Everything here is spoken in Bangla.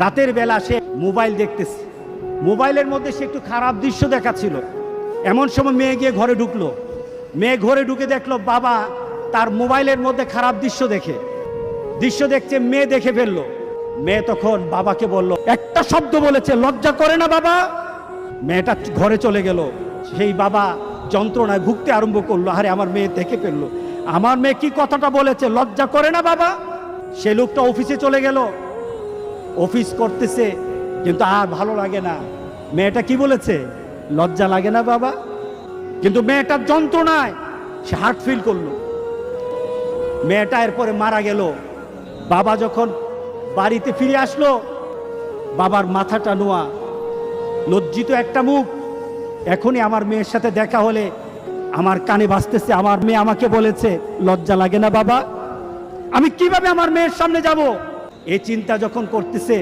রাতের বেলা সে মোবাইল দেখতেছে, মোবাইলের মধ্যে সে একটু খারাপ দৃশ্য দেখাচ্ছিল। এমন সময় মেয়ে গিয়ে ঘরে ঢুকলো, মেয়ে ঘরে ঢুকে দেখলো বাবা তার মোবাইলের মধ্যে খারাপ দৃশ্য দেখছে, মেয়ে দেখে ফেললো। মেয়ে তখন বাবাকে বলল, একটা শব্দ বলেছে, লজ্জা করে না বাবা? মেয়েটা ঘরে চলে গেল। সেই বাবা যন্ত্রণায় ভুগতে আরম্ভ করলো, আরে আমার মেয়ে দেখে ফেললো, আমার মেয়ে কি কথাটা বলেছে, লজ্জা করে না বাবা? সে লোকটা অফিসে চলে গেল, অফিস করতেছে, কিন্তু আর ভালো লাগে না। মেয়েটা কি বলেছে, লজ্জা লাগে না বাবা? কিন্তু মেয়েটার যন্ত্রণায় সে হার্ট ফিল করলো। মেয়েটা এরপরে মারা গেল। বাবা যখন বাড়িতে ফিরে আসলো, বাবার মাথাটা নোয়া, লজ্জিত একটা মুখ। এখনই আমার মেয়ের সাথে দেখা হলে আমার কানে বাজতেছে, আমার মেয়ে আমাকে বলেছে, লজ্জা লাগে না বাবা? আমি কিভাবে আমার মেয়ের সামনে যাব? এই চিন্তা যখন করতেছে,